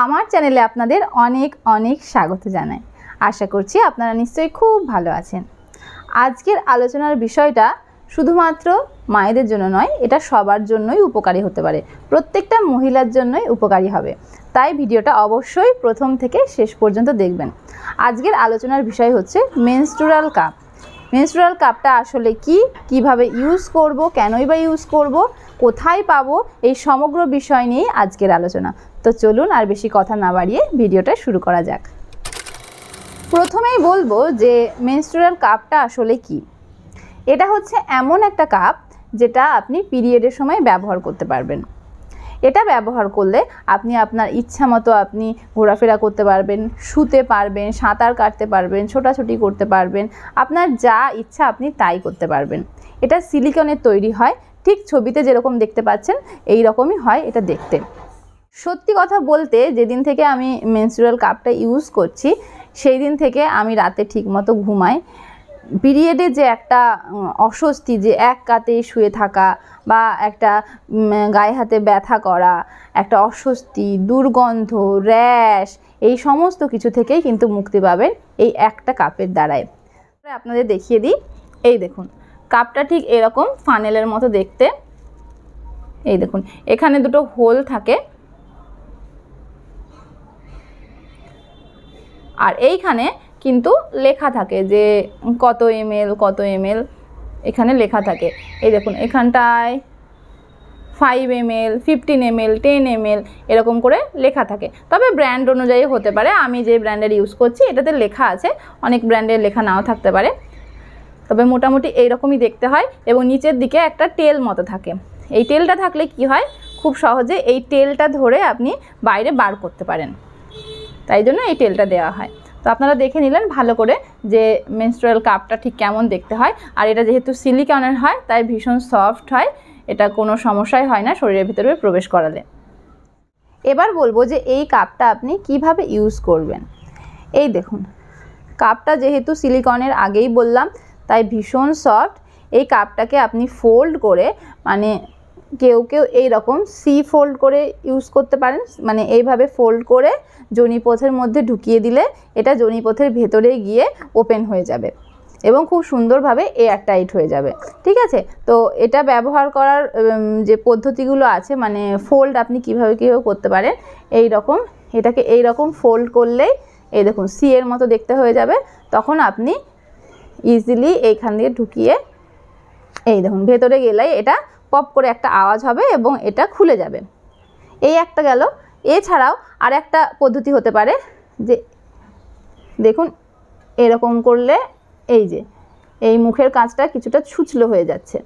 আমার চ্যানেলে আপনাদের অনেক অনেক স্বাগত জানাই। আশা করছি আপনারা নিশ্চয়ই খুব ভালো আছেন। আজকের আলোচনার বিষয়টা শুধুমাত্র মায়েদের জন্য নয়, এটা সবার জন্যই উপকারী হতে পারে, প্রত্যেকটা মহিলার জন্যই উপকারী হবে। তাই ভিডিওটা অবশ্যই প্রথম থেকে শেষ পর্যন্ত দেখবেন। আজকের আলোচনার বিষয় হচ্ছে মেনস্ট্রুয়াল কাপ। মেনস্ট্রুয়াল কাপটা আসলে কি, কিভাবে ইউজ করব, কেনই বা ইউজ করব, কোথায় পাবো, এই সমগ্র বিষয় নিয়েই আজকের আলোচনা। তো চলুন আর বেশি কথা না বাড়িয়ে ভিডিওটা শুরু করা যাক। প্রথমেই বলবো যে মেনস্ট্রুয়াল কাপটা আসলে কি। এটা হচ্ছে এমন একটা কাপ যেটা আপনি পিরিয়ডের সময় ব্যবহার করতে পারবেন। এটা ব্যবহার করলে আপনি আপনার ইচ্ছা মতো আপনি ঘোরাফেরা করতে পারবেন, শুতে পারবেন, সাঁতার কাটতে পারবেন, ছোটাছুটি করতে পারবেন, আপনার যা ইচ্ছা আপনি তাই করতে পারবেন। এটা সিলিকনের তৈরি হয়, ঠিক ছবিতে যেরকম দেখতে পাচ্ছেন এই রকমই হয় এটা দেখতে। সত্যি কথা বলতে যেদিন থেকে আমি মেনস্ট্রুয়াল কাপটা ইউজ করছি সেই দিন থেকে আমি রাতে ঠিকমতো ঘুমাই। পিরিয়ডে যে একটা অস্বস্তি, যে এক কাতেই শুয়ে থাকা বা একটা গায়ে হাতে ব্যথা করা, একটা অস্বস্তি, দুর্গন্ধ, র্যাশ, এই সমস্ত কিছু থেকেই কিন্তু মুক্তি পাবেন এই একটা কাপের দ্বারাই। আপনাদের দেখিয়ে দিই, এই দেখুন কাপটা ঠিক এরকম ফানেলের মতো দেখতে। এই দেখুন এখানে দুটো হোল থাকে আর এইখানে কিন্তু লেখা থাকে যে কত ml এখানে লেখা থাকে। এই দেখুন এখানটায় 5 ml, 15 ml, 10 ml এরকম করে লেখা থাকে। তবে ব্র্যান্ড অনুযায়ী হতে পারে, আমি যে ব্র্যান্ডের ইউজ করছি এটাতে লেখা আছে, অনেক ব্র্যান্ডের লেখা নাও থাকতে পারে। তবে মোটামুটি এইরকমই দেখতে হয় এবং নিচের দিকে একটা টেল মতো থাকে। এই টেলটা থাকলে কি হয়, খুব সহজে এই টেলটা ধরে আপনি বাইরে বার করতে পারেন, তাই জন্য এই টেলটা দেওয়া হয়। তো আপনারা দেখে নিলেন ভালো করে যে মেনস্ট্রুয়াল কাপটা ঠিক কেমন দেখতে হয়। আর এটা যেহেতু সিলিকনের হয় তাই ভীষণ সফট হয়, এটা কোনো সমস্যাই হয় না শরীরের ভিতরে প্রবেশ করালে। এবার বলবো যে এই কাপটা আপনি কিভাবে ইউজ করবেন। এই দেখুন কাপটা যেহেতু সিলিকনের আগেই বললাম তাই ভীষণ সফট। এই কাপটাকে আপনি ফোল্ড করে, মানে কেউ এই রকম সি ফোল্ড করে ইউজ করতে পারেন, মানে এইভাবে ফোল্ড করে যোনিপথের মধ্যে ঢুকিয়ে দিলে এটা যোনিপথের ভেতরে গিয়ে ওপেন হয়ে যাবে এবং খুব সুন্দরভাবে এয়ার টাইট হয়ে যাবে। ঠিক আছে, তো এটা ব্যবহার করার যে পদ্ধতিগুলো আছে, মানে ফোল্ড আপনি কিভাবে করতে পারেন, এই রকম এটাকে এই রকম ফোল্ড করলেই এই দেখুন সি এর মতো দেখতে হয়ে যাবে। তখন আপনি ইজিলি এইখান দিয়ে ঢুকিয়ে এই দেখুন ভেতরে গেলেই এটা পপ করে একটা আওয়াজ হবে এবং এটা খুলে যাবে। এই একটা গেল। এছাড়াও আর একটা পদ্ধতি হতে পারে যে দেখুন এরকম করলে এই যে এই মুখের কাঁচটা কিছুটা ছুঁচলো হয়ে যাচ্ছে।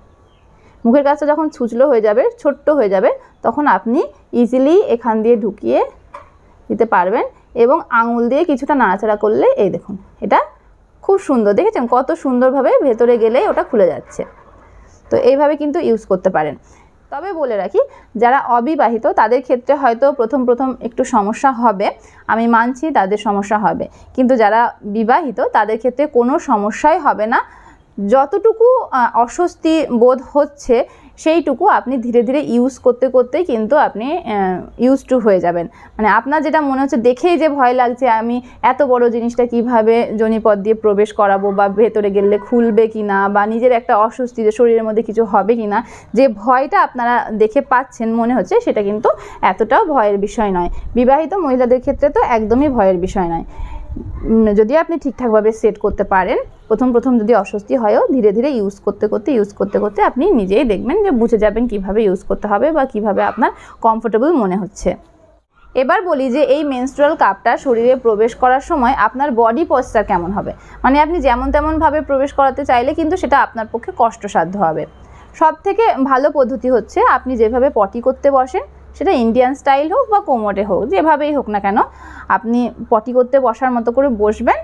মুখের কাঁচটা যখন ছুঁচলো হয়ে যাবে, ছোট্ট হয়ে যাবে, তখন আপনি ইজিলি এখান দিয়ে ঢুকিয়ে দিতে পারবেন এবং আঙুল দিয়ে কিছুটা নাড়াচাড়া করলে এই দেখুন এটা খুব সুন্দর, দেখেছেন কত সুন্দরভাবে ভেতরে গেলে ওটা খুলে যাচ্ছে। তো এইভাবে কিন্তু ইউজ করতে পারেন। তবে বলে রাখি যারা অবিবাহিত তাদের ক্ষেত্রে হয়তো প্রথম একটু সমস্যা হবে, আমি মানছি তাদের সমস্যা হবে, কিন্তু যারা বিবাহিত তাদের ক্ষেত্রে কোনো সমস্যাই হবে না। যতটুকু অস্বস্তি বোধ হচ্ছে সেইটুকু আপনি ধীরে ধীরে ইউজ করতে করতেই কিন্তু আপনি ইউজ টু হয়ে যাবেন। মানে আপনার যেটা মনে হচ্ছে দেখেই যে ভয় লাগছে, আমি এত বড় জিনিসটা কিভাবে যোনিপথ দিয়ে প্রবেশ করাবো বা ভেতরে গেলে খুলবে কি না, বা নিজের একটা অস্বস্তি যে শরীরের মধ্যে কিছু হবে কি না, যে ভয়টা আপনারা দেখে পাচ্ছেন মনে হচ্ছে, সেটা কিন্তু এতটাও ভয়ের বিষয় নয়। বিবাহিত মহিলাদের ক্ষেত্রে তো একদমই ভয়ের বিষয় নয়। যদি আপনি ঠিকঠাকভাবে সেট করতে পারেন, প্রথম যদি অস্বস্তি হয়ও ধীরে ধীরে ইউজ করতে করতে আপনি নিজেই দেখবেন যে বুঝে যাবেন কিভাবে ইউজ করতে হবে বা কিভাবে আপনার কমফোর্টেবল মনে হচ্ছে। এবার বলি যে এই মেনস্ট্রুয়াল কাপটা শরীরে প্রবেশ করার সময় আপনার বডি পশ্চার কেমন হবে। মানে আপনি যেমন তেমনভাবে প্রবেশ করাতে চাইলে কিন্তু সেটা আপনার পক্ষে কষ্টসাধ্য হবে। সবথেকে ভালো পদ্ধতি হচ্ছে আপনি যেভাবে পটি করতে বসেন, সেটা ইন্ডিয়ান স্টাইল হোক বা কোমোটে হোক, যেভাবেই হোক না কেন, আপনি পটি করতে বসার মতো করে বসবেন,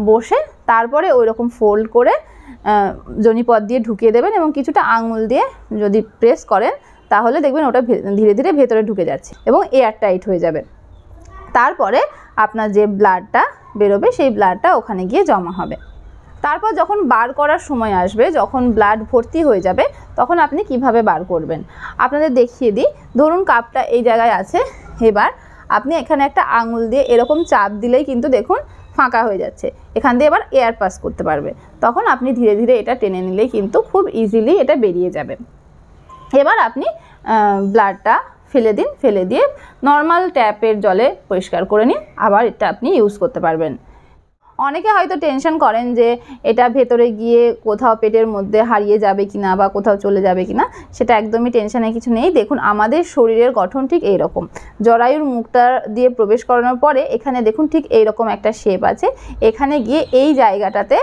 বসে তারপরে ওই রকম ফোল্ড করে যোনিপথ দিয়ে ঢুকিয়ে দেবেন এবং কিছুটা আঙুল দিয়ে যদি প্রেস করেন তাহলে দেখবেন ওটা ধীরে ধীরে ভেতরে ঢুকে যাচ্ছে এবং এয়ার টাইট হয়ে যাবে। তারপরে আপনার যে ব্লাডটা বেরোবে সেই ব্লাডটা ওখানে গিয়ে জমা হবে। তারপর যখন বার করার সময় আসবে, যখন ব্লাড ভর্তি হয়ে যাবে, তখন আপনি কিভাবে বার করবেন আপনাদের দেখিয়ে দিই। ধরুন কাপটা এই জায়গায় আছে, এবার আপনি এখানে একটা আঙুল দিয়ে এরকম চাপ দিলেই কিন্তু দেখুন ফাঁকা হয়ে যাচ্ছে, এখান দিয়ে এবার এয়ার পাস করতে পারবে। তখন আপনি ধীরে ধীরে এটা টেনে নিলেই কিন্তু খুব ইজিলি এটা বেরিয়ে যাবে। এবার আপনি ব্লাডটা ফেলে দিন, ফেলে দিয়ে নর্মাল ট্যাপের জলে পরিষ্কার করে নিন, আবার এটা আপনি ইউজ করতে পারবেন। অনেকে হয়তো টেনশন করেন যে এটা ভেতরে গিয়ে কোথাও পেটের মধ্যে হারিয়ে যাবে কিনা বা কোথাও চলে যাবে কিনা, সেটা একদমই টেনশনের কিছু নেই। দেখুন আমাদের শরীরের গঠন ঠিক এইরকম, জরায়ুর মুখটা দিয়ে প্রবেশ করানোর পরে এখানে দেখুন ঠিক এইরকম একটা শেপ আছে, এখানে গিয়ে এই জায়গাটাতে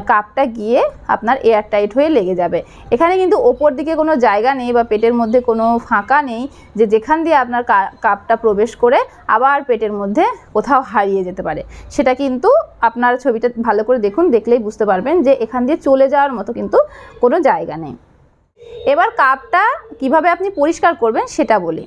কাপটা গিয়ে আপনার এয়ার টাইট হয়ে লেগে যাবে। এখানে কিন্তু ওপর দিকে কোনো জায়গা নেই বা পেটের মধ্যে কোনো ফাঁকা নেই যে যেখান দিয়ে আপনার কাপটা প্রবেশ করে আবার পেটের মধ্যে কোথাও হারিয়ে যেতে পারে। সেটা কিন্তু আপনার ছবিটা ভালো করে দেখুন, দেখলেই বুঝতে পারবেন যে এখান দিয়ে চলে যাওয়ার মতো কিন্তু কোনো জায়গা নেই। এবার কাপটা কিভাবে আপনি পরিষ্কার করবেন সেটা বলি।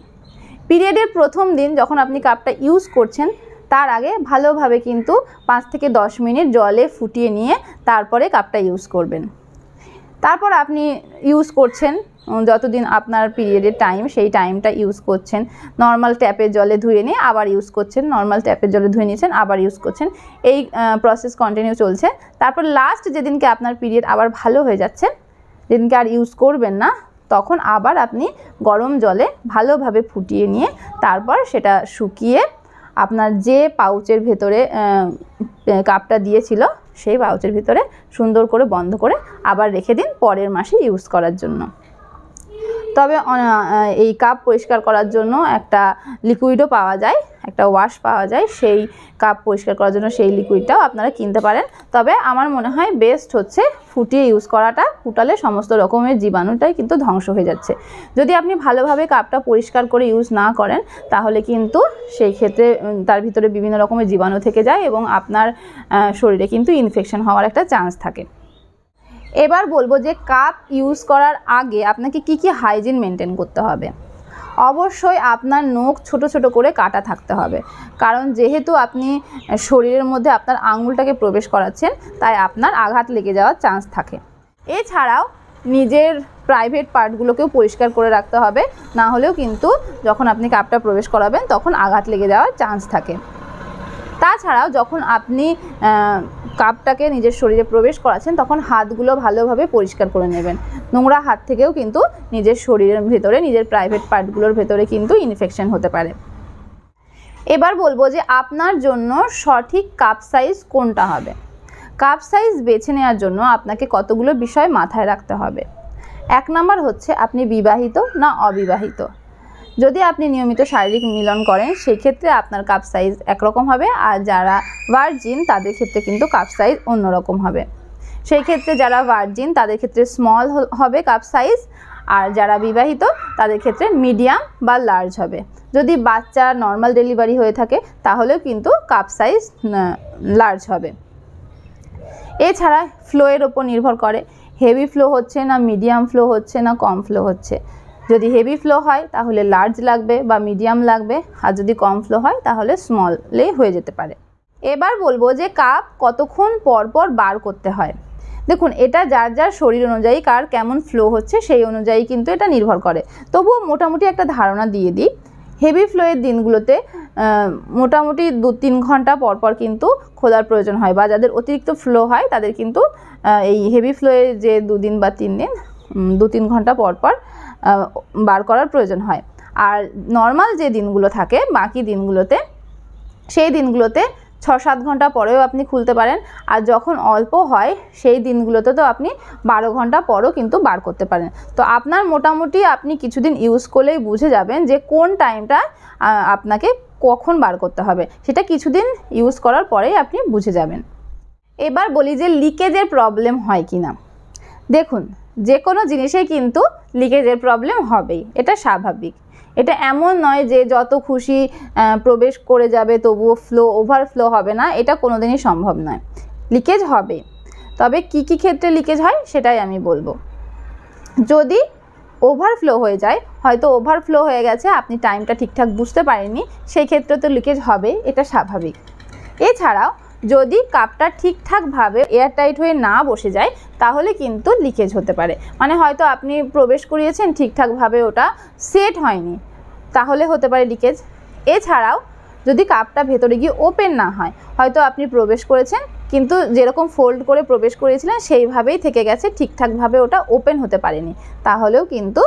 পিরিয়ডের প্রথম দিন যখন আপনি কাপটা ইউজ করছেন তার আগে ভালোভাবে কিন্তু 5 থেকে 10 মিনিট জলে ফুটিয়ে নিয়ে তারপরে কাপটা ইউজ করবেন। তারপর আপনি ইউজ করছেন যতদিন আপনার পিরিয়ডের টাইম, সেই টাইমটা ইউজ করছেন। নর্মাল ট্যাপের জলে ধুয়ে নিয়ে আবার ইউজ করছেন, নর্মাল ট্যাপের জলে ধুয়ে নিয়েছেন আবার ইউজ করছেন, এই প্রসেস কন্টিনিউ চলছে। তারপর লাস্ট যেদিনকে আপনার পিরিয়ড আবার ভালো হয়ে যাচ্ছে, যেদিনকে আর ইউজ করবেন না, তখন আবার আপনি গরম জলে ভালোভাবে ফুটিয়ে নিয়ে তারপর সেটা শুকিয়ে আপনার যে পাউচের ভেতরে কাপটা দিয়েছিল সেই পাউচের ভিতরে সুন্দর করে বন্ধ করে আবার রেখে দিন পরের মাসে ইউজ করার জন্য। তবে এই কাপ পরিষ্কার করার জন্য একটা লিকুইডও পাওয়া যায়, একটা ওয়াশ পাওয়া যায়, সেই কাপ পরিষ্কার করার জন্য সেই লিকুইডটাও আপনারা কিনতে পারেন। তবে আমার মনে হয় বেস্ট হচ্ছে ফুটিয়ে ইউজ করাটা, ফুটালে সমস্ত রকমের জীবাণুটাই কিন্তু ধ্বংস হয়ে যাচ্ছে। যদি আপনি ভালোভাবে কাপটা পরিষ্কার করে ইউজ না করেন তাহলে কিন্তু সেই ক্ষেত্রে তার ভিতরে বিভিন্ন রকমের জীবাণু থেকে যায় এবং আপনার শরীরে কিন্তু ইনফেকশন হওয়ার একটা চান্স থাকে। এবার বলবো যে কাপ ইউজ করার আগে আপনাকে কি কি হাইজিন মেনটেন করতে হবে। অবশ্যই আপনার নখ ছোট ছোট করে কাটা থাকতে হবে, কারণ যেহেতু আপনি শরীরের মধ্যে আপনার আঙুলটাকে প্রবেশ করাচ্ছেন তাই আপনার আঘাত লেগে যাওয়ার চান্স থাকে। এছাড়াও নিজের প্রাইভেট পার্টগুলোকেও পরিষ্কার করে রাখতে হবে, না হলেও কিন্তু যখন আপনি কাপটা প্রবেশ করাবেন তখন আঘাত লেগে যাওয়ার চান্স থাকে। তাছাড়াও যখন আপনি কাপটাকে নিজের শরীরে প্রবেশ করাচ্ছেন তখন হাতগুলো ভালোভাবে পরিষ্কার করে নেবেন। নোংরা হাত থেকেও কিন্তু নিজের শরীরের ভেতরে, নিজের প্রাইভেট পার্টগুলোর ভেতরে কিন্তু ইনফেকশন হতে পারে। এবার বলবো যে আপনার জন্য সঠিক কাপ সাইজ কোনটা হবে। কাপ সাইজ বেছে নেওয়ার জন্য আপনাকে কতগুলো বিষয় মাথায় রাখতে হবে। 1 নাম্বার হচ্ছে আপনি বিবাহিত না অবিবাহিত। যদি আপনি নিয়মিত শারীরিক মিলন করেন সেই ক্ষেত্রে আপনার কাপ সাইজ একরকম হবে, আর যারা ভার্জিন তাদের ক্ষেত্রে কিন্তু কাপ সাইজ অন্যরকম হবে। সেই ক্ষেত্রে যারা ভার্জিন তাদের ক্ষেত্রে স্মল হবে কাপ সাইজ, আর যারা বিবাহিত তাদের ক্ষেত্রে মিডিয়াম বা লার্জ হবে। যদি বাচ্চা নর্মাল ডেলিভারি হয়ে থাকে তাহলেও কিন্তু কাপ সাইজ লার্জ হবে। এছাড়া ফ্লোয়ের ওপর নির্ভর করে, হেভি ফ্লো হচ্ছে না মিডিয়াম ফ্লো হচ্ছে না কম ফ্লো হচ্ছে। যদি হেভি ফ্লো হয় তাহলে লার্জ লাগবে বা মিডিয়াম লাগবে, আর যদি কম ফ্লো হয় তাহলে স্মলে হয়ে যেতে পারে। এবার বলবো যে কাপ কতক্ষণ পর পর বার করতে হয়। দেখুন এটা যার যার শরীর অনুযায়ী কার কেমন ফ্লো হচ্ছে সেই অনুযায়ী কিন্তু এটা নির্ভর করে, তবুও মোটামুটি একটা ধারণা দিয়ে দিই। হেভি ফ্লোয়ের দিনগুলোতে মোটামুটি 2-3 ঘন্টা পর পর কিন্তু খোলার প্রয়োজন হয়, বা যাদের অতিরিক্ত ফ্লো হয় তাদের কিন্তু এই হেভি ফ্লোয়ের যে 2 দিন বা 3 দিন 2-3 ঘন্টা পর পর বার করার প্রয়োজন হয়। আর নর্মাল যে দিনগুলো থাকে বাকি দিনগুলোতে, সেই দিনগুলোতে 6-7 ঘন্টা পরেও আপনি খুলতে পারেন। আর যখন অল্প হয় সেই দিনগুলোতে তো আপনি 12 ঘন্টা পরও কিন্তু বার করতে পারেন। তো আপনার মোটামুটি আপনি কিছুদিন ইউজ করলেই বুঝে যাবেন যে কোন টাইমটা আপনাকে কখন বার করতে হবে, সেটা কিছুদিন ইউজ করার পরেই আপনি বুঝে যাবেন। এবার বলি যে লিকেজের প্রবলেম হয় কি না। দেখুন যে কোনো জিনিসেই কিন্তু লিকেজের প্রবলেম হবেই, এটা স্বাভাবিক। এটা এমন নয় যে যত খুশি প্রবেশ করে যাবে তবুও ওভারফ্লো হবে না, এটা কোনোদিনই সম্ভব নয়, লিকেজ হবে। তবে কি কি ক্ষেত্রে লিকেজ হয় সেটাই আমি বলবো। যদি ওভারফ্লো হয়ে যায়, হয়তো ওভারফ্লো হয়ে গেছে আপনি টাইমটা ঠিকঠাক বুঝতে পারেননি, সেই ক্ষেত্রে তো লিকেজ হবে, এটা স্বাভাবিক। এছাড়াও যদি কাপটা ঠিকঠাকভাবে এয়ারটাইট হয়ে না বসে যায় তাহলে কিন্তু লিকেজ হতে পারে। মানে হয়তো আপনি প্রবেশ করিয়েছেন ঠিকঠাকভাবে ওটা সেট হয়নি, তাহলে হতে পারে লিকেজ। এছাড়াও যদি কাপটা ভেতরে গিয়ে ওপেন না হয়, হয়তো আপনি প্রবেশ করেছেন কিন্তু যেরকম ফোল্ড করে প্রবেশ করেছিলেন সেইভাবেই থেকে গেছে, ঠিকঠাকভাবে ওটা ওপেন হতে পারেনি, তাহলেও কিন্তু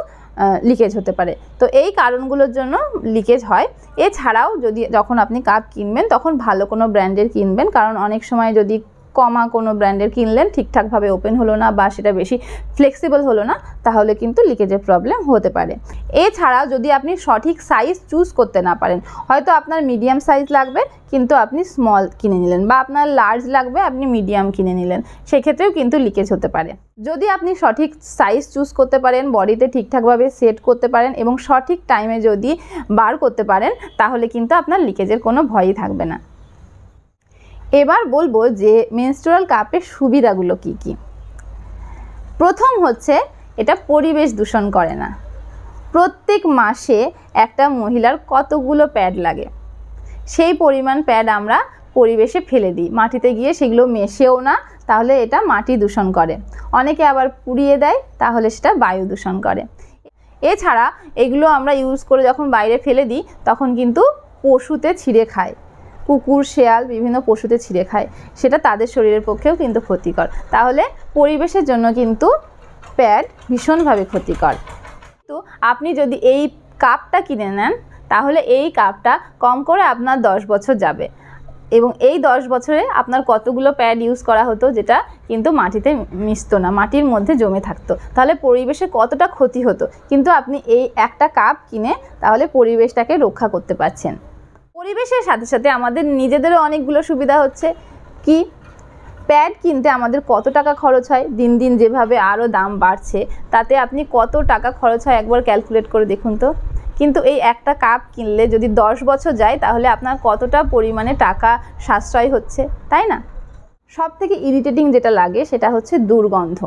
লিকেজ হতে পারে। তো এই কারণগুলোর জন্য লিকেজ হয়। এছাড়াও যখন আপনি কাপ কিনবেন তখন ভালো কোনো ব্র্যান্ডের কিনবেন, কারণ অনেক সময় যদি কমা কোনো ব্র্যান্ডের কিনলেন, ঠিকঠাকভাবে ওপেন হলো না বা সেটা বেশি ফ্লেক্সিবল হলো না, তাহলে কিন্তু লিকেজের প্রবলেম হতে পারে। এছাড়াও যদি আপনি সঠিক সাইজ চুজ করতে না পারেন, হয়তো আপনার মিডিয়াম সাইজ লাগবে কিন্তু আপনি স্মল কিনে নিলেন, বা আপনার লার্জ লাগবে আপনি মিডিয়াম কিনে নিলেন, সেক্ষেত্রেও কিন্তু লিকেজ হতে পারে। যদি আপনি সঠিক সাইজ চুজ করতে পারেন, বডিতে ঠিকঠাকভাবে সেট করতে পারেন এবং সঠিক টাইমে যদি বার করতে পারেন, তাহলে কিন্তু আপনার লিকেজের কোনো ভয়ই থাকবে না। এবার বলবো যে মেনস্ট্রুয়াল কাপের সুবিধাগুলো কি কি। প্রথম হচ্ছে এটা পরিবেশ দূষণ করে না। প্রত্যেক মাসে একটা মহিলার কতগুলো প্যাড লাগে, সেই পরিমাণ প্যাড আমরা পরিবেশে ফেলে দিই, মাটিতে গিয়ে সেগুলো মেশেও না, তাহলে এটা মাটি দূষণ করে। অনেকে আবার পুড়িয়ে দেয়, তাহলে সেটা বায়ু দূষণ করে। এছাড়া এগুলো আমরা ইউজ করে যখন বাইরে ফেলে দিই তখন কিন্তু পশুতে ছিঁড়ে খায়, কুকুর, শেয়াল বিভিন্ন পশুতে ছিঁড়ে খায়, সেটা তাদের শরীরের পক্ষেও কিন্তু ক্ষতিকর। তাহলে পরিবেশের জন্য কিন্তু প্যাড ভীষণভাবে ক্ষতিকর। তো আপনি যদি এই কাপটা কিনে নেন তাহলে এই কাপটা কম করে আপনার 10 বছর যাবে, এবং এই 10 বছরে আপনার কতগুলো প্যাড ইউজ করা হতো যেটা কিন্তু মাটিতে মিশতো না, মাটির মধ্যে জমে থাকতো, তাহলে পরিবেশে কতটা ক্ষতি হতো। কিন্তু আপনি এই একটা কাপ কিনে তাহলে পরিবেশটাকে রক্ষা করতে পারছেন। পরিবেশের সাথে সাথে আমাদের নিজেদেরও অনেকগুলো সুবিধা হচ্ছে। কি, প্যাড কিনতে আমাদের কত টাকা খরচ হয়, দিন দিন যেভাবে আরও দাম বাড়ছে তাতে আপনি কত টাকা খরচ হয় একবার ক্যালকুলেট করে দেখুন তো। কিন্তু এই একটা কাপ কিনলে যদি 10 বছর যায় তাহলে আপনার কতটা পরিমাণে টাকা সাশ্রয় হচ্ছে, তাই না? সব থেকে ইরিটেটিং যেটা লাগে সেটা হচ্ছে দুর্গন্ধ।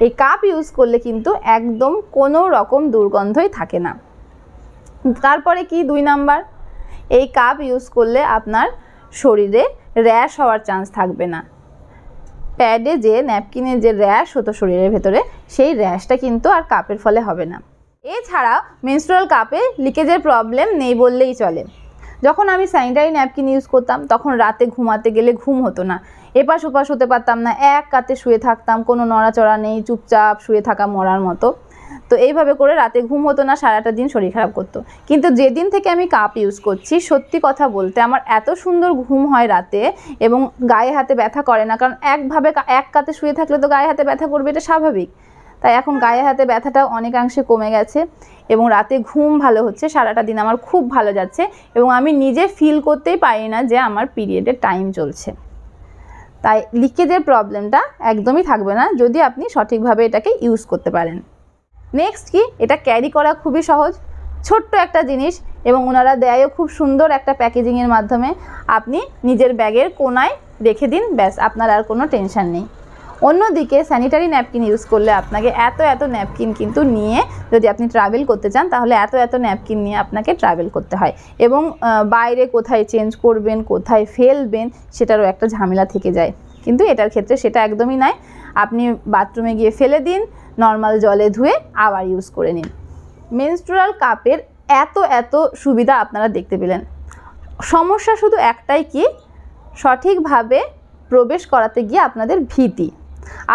এই কাপ ইউজ করলে কিন্তু একদম কোনো রকম দুর্গন্ধই থাকে না। তারপরে কি 2 নাম্বার, এই কাপ ইউজ করলে আপনার শরীরে র্যাশ হওয়ার চান্স থাকবে না। প্যাডে যে ন্যাপকিনে যে র্যাশ হতো শরীরের ভেতরে, সেই র্যাশটা কিন্তু আর কাপের ফলে হবে না। এছাড়া মেনস্ট্রুয়াল কাপে লিকেজের প্রবলেম নেই বললেই চলে। যখন আমি স্যানিটারি ন্যাপকিন ইউজ করতাম তখন রাতে ঘুমাতে গেলে ঘুম হতো না, এপাশ ওপাশ হতে পারতাম না, এক কাতে শুয়ে থাকতাম, কোনো নড়াচড়া নেই, চুপচাপ শুয়ে থাকা মরার মতো। তো এইভাবে করে রাতে ঘুম হতো না, সারাটা দিন শরীর খারাপ করতো। কিন্তু যেদিন থেকে আমি কাপ ইউজ করছি, সত্যি কথা বলতে আমার এত সুন্দর ঘুম হয় রাতে, এবং গায়ে হাতে ব্যথা করে না, কারণ এক কাতে শুয়ে থাকলে তো গায়ে হাতে ব্যথা করবে, এটা স্বাভাবিক। তাই এখন গায়ে হাতে ব্যথাটাও অনেকাংশে কমে গেছে এবং রাতে ঘুম ভালো হচ্ছে, সারাটা দিন আমার খুব ভালো যাচ্ছে, এবং আমি নিজে ফিল করতেই পারি না যে আমার পিরিয়ডের টাইম চলছে। তাই লিকেজের প্রবলেমটা একদমই থাকবে না যদি আপনি সঠিকভাবে এটাকে ইউজ করতে পারেন। নেক্সট কি, এটা ক্যারি করা খুবই সহজ, ছোট্ট একটা জিনিস, এবং ওনারা দেয়ও খুব সুন্দর একটা প্যাকেজিংয়ের মাধ্যমে। আপনি নিজের ব্যাগের কোনায় রেখে দিন, ব্যাস, আপনার আর কোনো টেনশন নেই। অন্যদিকে স্যানিটারি ন্যাপকিন ইউজ করলে আপনাকে এত ন্যাপকিন কিন্তু নিয়ে, যদি আপনি ট্রাভেল করতে চান তাহলে এত ন্যাপকিন নিয়ে আপনাকে ট্রাভেল করতে হয়, এবং বাইরে কোথায় চেঞ্জ করবেন, কোথায় ফেলবেন, সেটারও একটা ঝামেলা থেকে যায়। কিন্তু এটার ক্ষেত্রে সেটা একদমই নয়, আপনি বাথরুমে গিয়ে ফেলে দিন, নর্মাল জলে ধুয়ে আবার ইউজ করে নিন। মেনস্ট্রুয়াল কাপের এত সুবিধা আপনারা দেখতে পেলেন। সমস্যা শুধু একটাই, কি, সঠিকভাবে প্রবেশ করাতে গিয়ে আপনাদের ভীতি।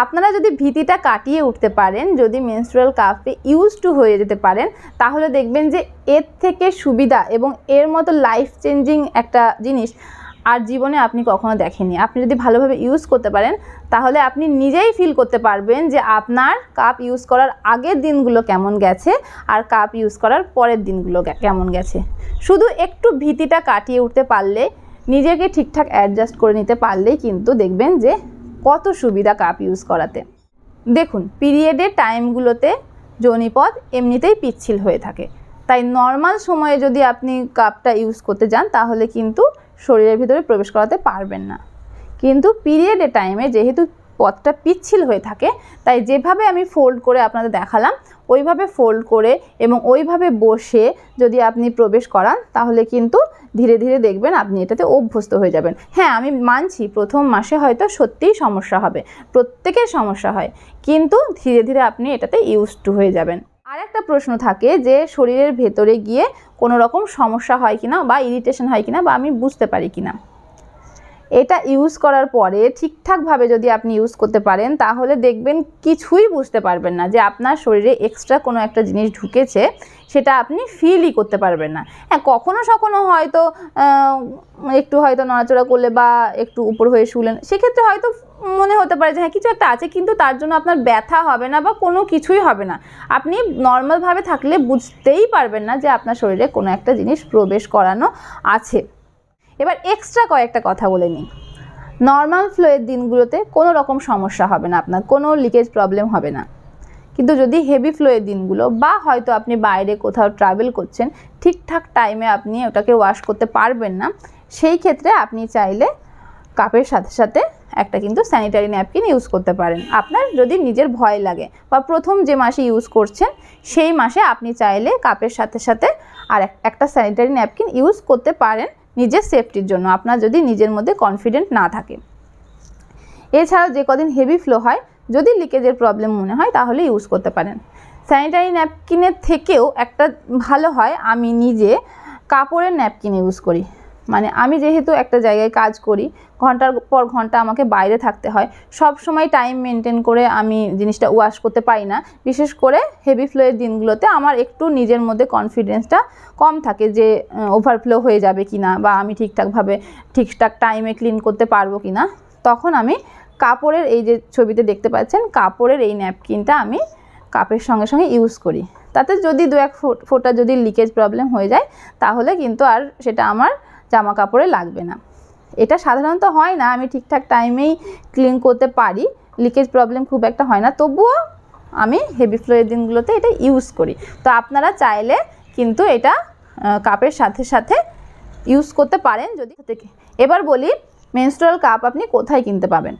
আপনারা যদি ভীতিটা কাটিয়ে উঠতে পারেন, যদি মেনস্ট্রুয়াল কাপে ইউজ টু হয়ে যেতে পারেন, তাহলে দেখবেন যে এর থেকে সুবিধা এবং এর মতো লাইফ চেঞ্জিং একটা জিনিস আর জীবনে আপনি কখনো দেখেননি। আপনি যদি ভালোভাবে ইউজ করতে পারেন তাহলে আপনি নিজেই ফিল করতে পারবেন যে আপনার কাপ ইউজ করার আগের দিনগুলো কেমন গেছে আর কাপ ইউজ করার পরের দিনগুলো কেমন গেছে। শুধু একটু ভীতিটা কাটিয়ে উঠতে পারলে, নিজেকে ঠিকঠাক অ্যাডজাস্ট করে নিতে পারলেই কিন্তু দেখবেন যে কত সুবিধা কাপ ইউজ করাতে। দেখুন, পিরিয়ডের টাইমগুলোতে যোনিপথ এমনিতেই পিচ্ছিল হয়ে থাকে, তাই নর্মাল সময়ে যদি আপনি কাপটা ইউজ করতে যান তাহলে কিন্তু শরীরের ভিতরে প্রবেশ করাতে পারবেন না। কিন্তু পিরিয়ডের টাইমে যেহেতু পথটা পিচ্ছিল হয়ে থাকে, তাই যেভাবে আমি ফোল্ড করে আপনাদের দেখালাম ওইভাবে ফোল্ড করে এবং ওইভাবে বসে যদি আপনি প্রবেশ করান তাহলে কিন্তু ধীরে ধীরে দেখবেন আপনি এটাতে অভ্যস্ত হয়ে যাবেন। হ্যাঁ, আমি মানছি প্রথম মাসে হয়তো সত্যিই সমস্যা হবে, প্রত্যেকের সমস্যা হয়, কিন্তু ধীরে ধীরে আপনি এটাতে ইউজ টু হয়ে যাবেন। আর একটা প্রশ্ন থাকে যে শরীরের ভেতরে গিয়ে কোনো রকম সমস্যা হয় কিনা বা ইরিটেশন হয় কিনা বা আমি বুঝতে পারি কিনা। এটা ইউজ করার পরে ঠিকঠাকভাবে যদি আপনি ইউজ করতে পারেন তাহলে দেখবেন কিছুই বুঝতে পারবেন না যে আপনার শরীরে এক্সট্রা কোনো একটা জিনিস ঢুকেছে, সেটা আপনি ফিলই করতে পারবেন না। হ্যাঁ, কখনো সখনো হয়তো একটু হয়তো নড়াচড়া করলে বা একটু উপর হয়ে শুলেন, সেক্ষেত্রে হয়তো মনে হতে পারে যে হ্যাঁ কিছু একটা আছে, কিন্তু তার জন্য আপনার ব্যথা হবে না বা কোনো কিছুই হবে না। আপনি নর্মালভাবে থাকলে বুঝতেই পারবেন না যে আপনার শরীরে কোনো একটা জিনিস প্রবেশ করানো আছে। এবার এক্সট্রা কয়েকটা কথা বলে নিই। নর্মাল ফ্লোয়ের দিনগুলোতে কোনো রকম সমস্যা হবে না, আপনার কোনো লিকেজ প্রবলেম হবে না। কিন্তু যদি হেভি ফ্লোয়ের দিনগুলো বা হয়তো আপনি বাইরে কোথাও ট্রাভেল করছেন, ঠিকঠাক টাইমে আপনি ওটাকে ওয়াশ করতে পারবেন না, সেই ক্ষেত্রে আপনি চাইলে কাপের সাথে সাথে একটা কিন্তু স্যানিটারি ন্যাপকিন ইউজ করতে পারেন। আপনার যদি নিজের ভয় লাগে বা প্রথম যে মাসে ইউজ করছেন সেই মাসে আপনি চাইলে কাপের সাথে সাথে আর একটা স্যানিটারি ন্যাপকিন ইউজ করতে পারেন নিজের সেফটির জন্য, আপনার যদি নিজের মধ্যে কনফিডেন্ট না থাকে। এছাড়াও যে কদিন হেভি ফ্লো হয়, যদি লিকেজের প্রবলেম মনে হয় তাহলে ইউজ করতে পারেন। স্যানিটারি ন্যাপকিনের থেকেও একটা ভালো হয়, আমি নিজে কাপড়ের ন্যাপকিন ইউজ করি। মানে আমি যেহেতু একটা জায়গায় কাজ করি, ঘন্টার পর ঘন্টা আমাকে বাইরে থাকতে হয়, সব সময় টাইম মেনটেন করে আমি জিনিসটা ওয়াশ করতে পারি না। বিশেষ করে হেভি ফ্লোয়ের দিনগুলোতে আমার একটু নিজের মধ্যে কনফিডেন্সটা কম থাকে যে ওভারফ্লো হয়ে যাবে কিনা বা আমি ঠিকঠাক টাইমে ক্লিন করতে পারবো কিনা। তখন আমি কাপড়ের, এই যে ছবিতে দেখতে পাচ্ছেন, কাপড়ের এই ন্যাপকিনটা আমি কাপের সঙ্গে সঙ্গে ইউজ করি। তাতে যদি দু এক ফোঁটা যদি লিকেজ প্রবলেম হয়ে যায় তাহলে কিন্তু আর সেটা আমার জামা কাপড়ে লাগবে না। এটা সাধারণত হয় না, আমি ঠিকঠাক টাইমেই ক্লিন করতে পারি, লিকেজ প্রবলেম খুব একটা হয় না, তবুও আমি হেভি ফ্লোয়ের দিনগুলোতে এটা ইউজ করি। তো আপনারা চাইলে কিন্তু এটা কাপের সাথে সাথে ইউজ করতে পারেন যদি থেকে। এবার বলি মেনস্ট্রুয়াল কাপ আপনি কোথায় কিনতে পাবেন।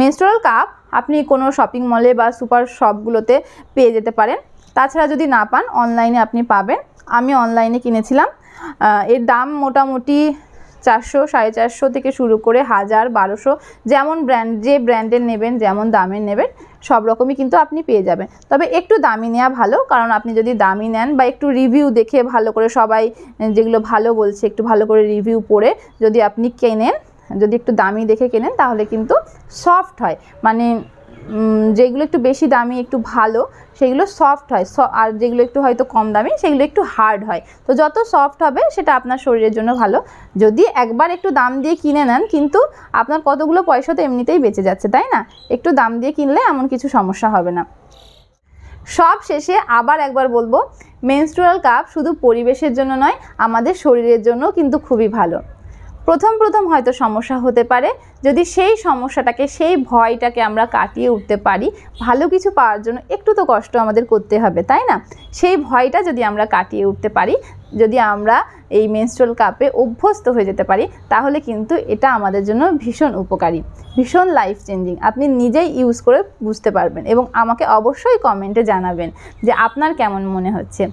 মেনস্ট্রুয়াল কাপ আপনি কোনো শপিং মলে বা সুপার শপগুলোতে পেয়ে যেতে পারেন। তাছাড়া যদি না পান, অনলাইনে আপনি পাবেন। আমি অনলাইনে কিনেছিলাম। এর দাম মোটামুটি 400, 450 থেকে শুরু করে 1000, 1200, যেমন যে ব্র্যান্ডের নেবেন, যেমন দামের নেবেন, সব রকমই কিন্তু আপনি পেয়ে যাবেন। তবে একটু দামি নেওয়া ভালো, কারণ আপনি যদি দামি নেন বা একটু রিভিউ দেখে ভালো করে, সবাই যেগুলো ভালো বলছে একটু ভালো করে রিভিউ পড়ে যদি আপনি কেনেন, যদি একটু দামি দেখে কেনেন তাহলে কিন্তু সফট হয়। মানে যেগুলো একটু বেশি দামি একটু ভালো সেগুলো সফট হয়, আর যেগুলো একটু হয়তো কম দামি সেগুলো একটু হার্ড হয়। তো যত সফট হবে সেটা আপনার শরীরের জন্য ভালো। যদি একবার একটু দাম দিয়ে কিনে নেন, কিন্তু আপনার কতগুলো পয়সা তো এমনিতেই বেঁচে যাচ্ছে, তাই না? একটু দাম দিয়ে কিনলে এমন কিছু সমস্যা হবে না। সব শেষে আবার একবার বলবো, মেনস্ট্রুয়াল কাপ শুধু পরিবেশের জন্য নয়, আমাদের শরীরের জন্য কিন্তু খুবই ভালো। প্রথম হয়তো সমস্যা হতে পারে, যদি সেই সমস্যাটাকে, সেই ভয়টাকে আমরা কাটিয়ে উঠতে পারি, ভালো কিছু পাওয়ার জন্য একটু তো কষ্ট আমাদের করতে হবে, তাই না? সেই ভয়টা যদি আমরা কাটিয়ে উঠতে পারি, যদি আমরা এই মেনস্ট্রুয়াল কাপে অভ্যস্ত হয়ে যেতে পারি, তাহলে কিন্তু এটা আমাদের জন্য ভীষণ উপকারী, ভীষণ লাইফ চেঞ্জিং। আপনি নিজেই ইউজ করে বুঝতে পারবেন এবং আমাকে অবশ্যই কমেন্টে জানাবেন যে আপনার কেমন মনে হচ্ছে।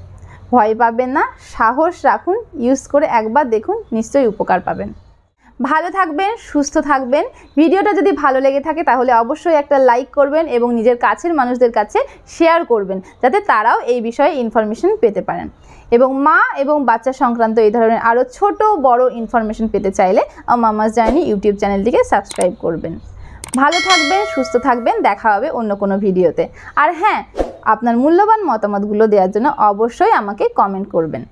ভয় পাবেন না, সাহস রাখুন, ইউজ করে একবার দেখুন, নিশ্চয়ই উপকার পাবেন। ভালো থাকবেন, সুস্থ থাকবেন। ভিডিওটা যদি ভালো লেগে থাকে তাহলে অবশ্যই একটা লাইক করবেন এবং নিজের কাছের মানুষদের কাছে শেয়ার করবেন, যাতে তারাও এই বিষয়ে ইনফরমেশন পেতে পারেন। এবং মা এবং বাচ্চা সংক্রান্ত এই ধরনের আরও ছোট বড় ইনফরমেশন পেতে চাইলে মামাস জার্নি ইউটিউব চ্যানেলটিকে সাবস্ক্রাইব করবেন। ভালো থাকবেন, সুস্থ থাকবেন, দেখা হবে অন্য কোনো ভিডিওতে। আর হ্যাঁ, আপনার মূল্যবান মতামতগুলো দেওয়ার জন্য অবশ্যই আমাকে কমেন্ট করবেন।